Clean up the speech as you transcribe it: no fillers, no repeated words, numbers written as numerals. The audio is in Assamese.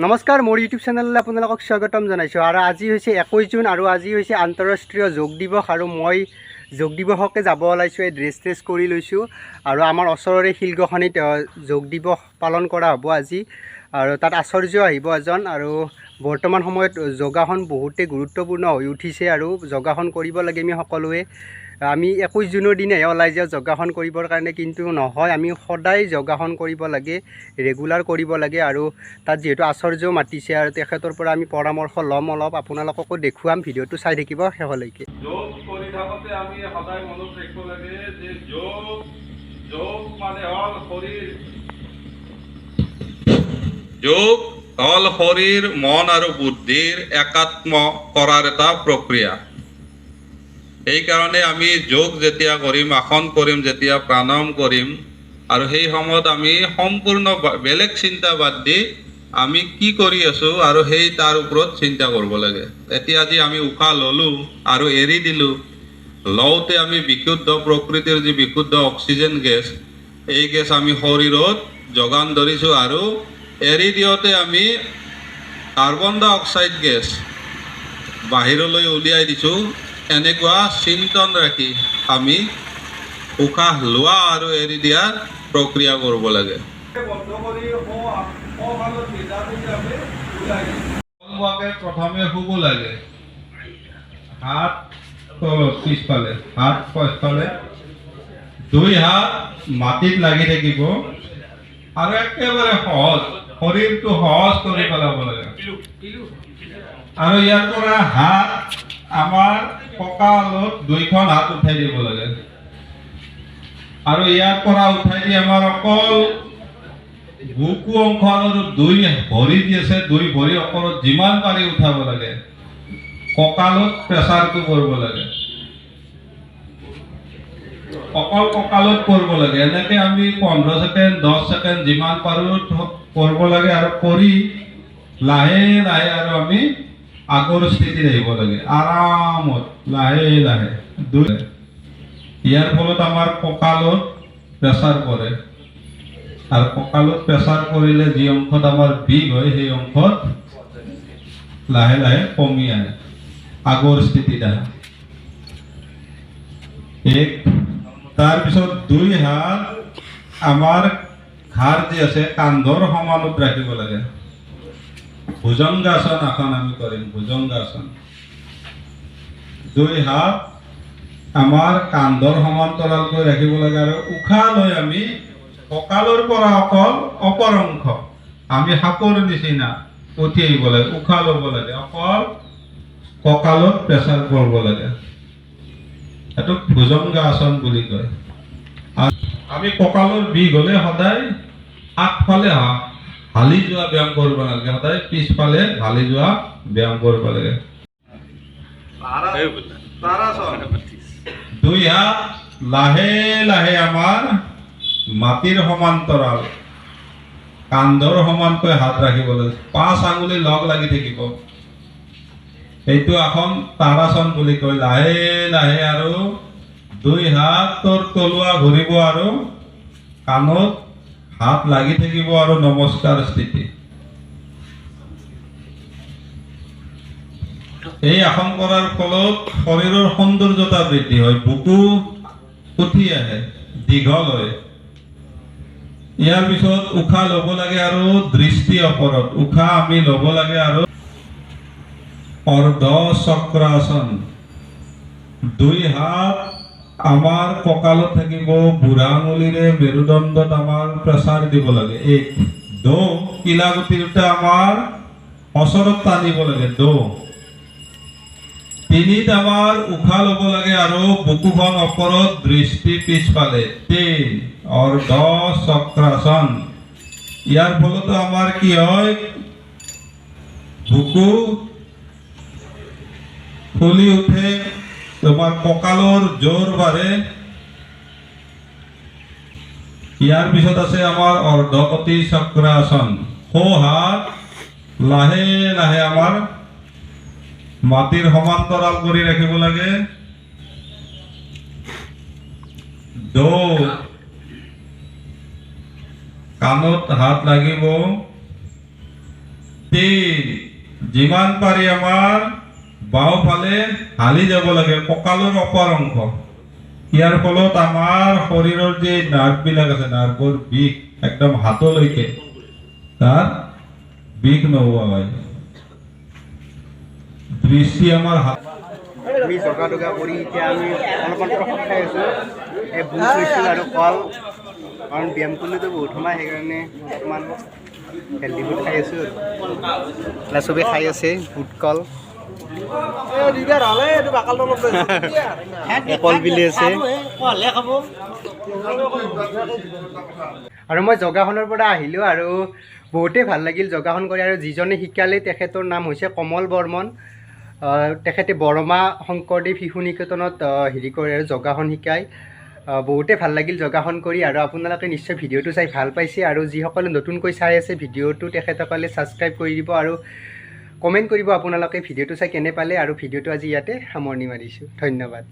নমস্কাৰ, মোৰ ইউটিউব চেনেললৈ আপোনালোকক স্বাগতম জনাইছোঁ। আৰু আজি হৈছে 21 জুন আৰু আজি হৈছে আন্তঃৰাষ্ট্ৰীয় যোগ দিৱস। আৰু মই যোগ দিৱসকে যাব ওলাইছোঁ। এই ড্ৰেছ কৰি লৈছোঁ আৰু আমাৰ ওচৰৰে শিলগড়খনিত যোগ দিৱস পালন কৰা হ'ব আজি। আৰু তাত আচাৰ্য আহিব এজন। আৰু বৰ্তমান সময়ত যোগাসন বহুতেই গুৰুত্বপূৰ্ণ হৈ উঠিছে আৰু যোগাসন কৰিব লাগে আমি সকলোৱে। আমি 21 জুনৰ দিনাহে ওলাই যাওঁ যোগাসন কৰিবৰ কাৰণে, কিন্তু নহয়, আমি সদায় যোগাসন কৰিব লাগে, ৰেগুলাৰ কৰিব লাগে। আৰু তাত যিহেতু আচাৰ্যও মাতিছে আৰু তেখেতৰ পৰা আমি পৰামৰ্শ ল'ম অলপ, আপোনালোককো দেখুৱাম। ভিডিঅ'টো চাই থাকিব শেষলৈকে। যোগ কৰি থাকোঁতে আমি সদায় মনত ৰাখিব লাগে যে যোগ মানে হ'ল শৰীৰ, যোগ হ'ল শৰীৰ, মন আৰু বুদ্ধিৰ একাত্ম কৰাৰ এটা প্ৰক্ৰিয়া। সেইকাৰণে আমি যোগ যেতিয়া কৰিম, আসন কৰিম, যেতিয়া প্ৰাণায়াম কৰিম, আৰু সেই সময়ত আমি সম্পূৰ্ণ বেলেগ চিন্তা বাদ দি আমি কি কৰি আছোঁ আৰু সেই তাৰ ওপৰত চিন্তা কৰিব লাগে। এতিয়া আজি আমি উশাহ ল'লোঁ আৰু এৰি দিলোঁ। লওঁতে আমি বিশুদ্ধ প্ৰকৃতিৰ যি বিশুদ্ধ অক্সিজেন গেছ, এই গেছ আমি শৰীৰত যোগান ধৰিছোঁ, আৰু এৰি দিওঁতে আমি কাৰ্বন ডাই অক্সাইড গেছ বাহিৰলৈ উলিয়াই দিছোঁ। এনেকুৱা চিন্তন ৰাখি আমি উশাহ লোৱা আৰু এৰি দিয়াৰ প্ৰক্ৰিয়া কৰিব লাগে। প্ৰথমে শুব লাগে, হাত তলত পিছফালে, হাত পাছফালে, দুই হাত মাটিত লাগি থাকিব আৰু একেবাৰে সহজ, শৰীৰটো সহজ কৰি পেলাব লাগে। আৰু ইয়াৰ পৰা হাত আমাৰ কঁকালত দুইখন হাত উঠাই দিব লাগে। আৰু ইয়াৰ পৰা উঠাই দি আমাৰ অকল বুকু অংশ আৰু দুই ভৰি যি আছে, দুই ভৰি ওপৰত যিমান পাৰি উঠাব লাগে। কঁকালত প্ৰেছাৰটো কৰিব লাগে, অকল কঁকালত কৰিব লাগে। এনেকে আমি 15 ছেকেণ্ড 10 ছেকেণ্ড যিমান পাৰোঁ কৰিব লাগে। আৰু কৰি লাহে লাহে আৰু আমি আগৰ স্থিতিত আহিব লাগে, আৰামত লাহে লাহে। ইয়াৰ ফলত আমাৰ কঁকালত প্ৰেছাৰ পৰে, আৰু কঁকালত প্ৰেছাৰ পৰিলে যি অংশত আমাৰ বিষ হয়, সেই অংশত লাহে লাহে কমি আহে, আগৰ স্থিতিত আহে। তাৰপিছত দুই হাত আমাৰ ঘাৰ যি আছে কান্ধৰ সমানত ৰাখিব লাগে। ভুজংগাসন আসন আমি কৰিম, ভুজংগাসন। দুই হাত আমাৰ কান্ধৰ সমান্তৰালকৈ ৰাখিব লাগে। আৰু উশাহ লৈ আমি কঁকালৰ পৰা অকল অপৰ অংশ আমি সাপৰ নিচিনা উঠি আহিব লাগে, উশাহ ল'ব লাগে, অকল কঁকালত প্ৰেছাৰ কৰিব লাগে। এইটো ভুজংগাসন বুলি কয়। আমি কঁকালৰ বিষ হ'লে সদায় আগফালে হালি যোৱা ব্যায়াম কৰিব নালাগে, সদায় পিছফালে হালি যোৱা ব্যায়াম কৰিব লাগে। দুই হাত লাহে লাহে আমাৰ মাটিৰ সমান্তৰাল, কান্ধৰ সমানকৈ হাত ৰাখিব লাগে, 5 আঙুলি লগ লাগি থাকিব। এইটো আসন তাৰাসন বুলি কয়। লাহে লাহে আৰু দুই হাতৰ তলুৱা ঘূৰিব আৰু কাণত হাত লাগি থাকিব আৰু নমস্কাৰ স্থিতি। এই আসন কৰাৰ ফলত শৰীৰৰ সৌন্দৰ্যতা বৃদ্ধি হয়, বুকু উঠি আহে, দীঘল হয়। ইয়াৰ পিছত উশাহ ল'ব লাগে আৰু দৃষ্টি ওপৰত উশাহ আমি ল'ব লাগে। আৰু অৰ্ধ চক্ৰাসন, দুই হাত আমাৰ কঁকালত থাকিব, বুঢ়া আঙুলিৰে মেৰুদণ্ডত আমাৰ প্ৰেছাৰ দিব লাগে। 1 2 কিলাগুটিতে আমাৰ ওচৰত টানিব লাগে। 2 3 আমাৰ উশাহ ল'ব লাগে আৰু বুকুখন ওপৰত, দৃষ্টি পিছফালে। 3 অৰ্ধ চক্ৰাসন। ইয়াৰ ফলত আমাৰ কি হয়, বুকু ফুলি উঠে, তোমাৰ কঁকালৰ জোৰ বাঢ়ে। ইয়াৰ পিছত আছে আমাৰ অৰ্ধকটি চক্ৰাসন। সোঁ হাত লাহে লাহে আমাৰ মাটিৰ সমান্তৰাল কৰি ৰাখিব লাগে। 2 কাণত হাত লাগিব। 3 যিমান পাৰি আমাৰ বাওঁফালে হালি যাব লাগে কঁকালৰ অপৰ অংশ ইয়াৰ ফলত আমাৰ শৰীৰৰ যে নাৰ্ভবিলাক আছে নাৰ্ভৰ বিষ একদম হাতলৈকে তাৰ বিষ নোহোৱা হয় দৃষ্টি আমাৰ হাত আমি জগা টগা কৰি এতিয়া আমি অলপমান প্ৰসাদ খাই আছোঁ এই বুট লৈছোঁ আৰু কল কাৰণ ব্যায়াম কৰিলেতো বহুত সময় সেইকাৰণে অকণমান হেল্ডি ফুড খাই আছোঁ আৰু চবেই খাই আছে বুট কল কল বিলি আছে আৰু মই যোগাসনৰ পৰা আহিলোঁ আৰু বহুতেই ভাল লাগিল যোগাসন কৰি আৰু যিজনে শিকালে তেখেতৰ নাম হৈছে কমল বৰ্মন তেখেতে বৰমা শংকৰদেৱ শিশু নিকেতনত হেৰি কৰে আৰু যোগাসন শিকায় বহুতেই ভাল লাগিল যোগাসন কৰি আৰু আপোনালোকে নিশ্চয় ভিডিঅ'টো চাই ভাল পাইছে আৰু যিসকলে নতুনকৈ চাই আছে ভিডিঅ'টো তেখেতসকলে ছাবস্ক্ৰাইব কৰি দিব আৰু কমেণ্ট কৰিব আপোনালোকে ভিডিঅ'টো চাই কেনে পালে আৰু ভিডিঅ'টো আজি ইয়াতে সামৰণি মাৰিছোঁ ধন্যবাদ।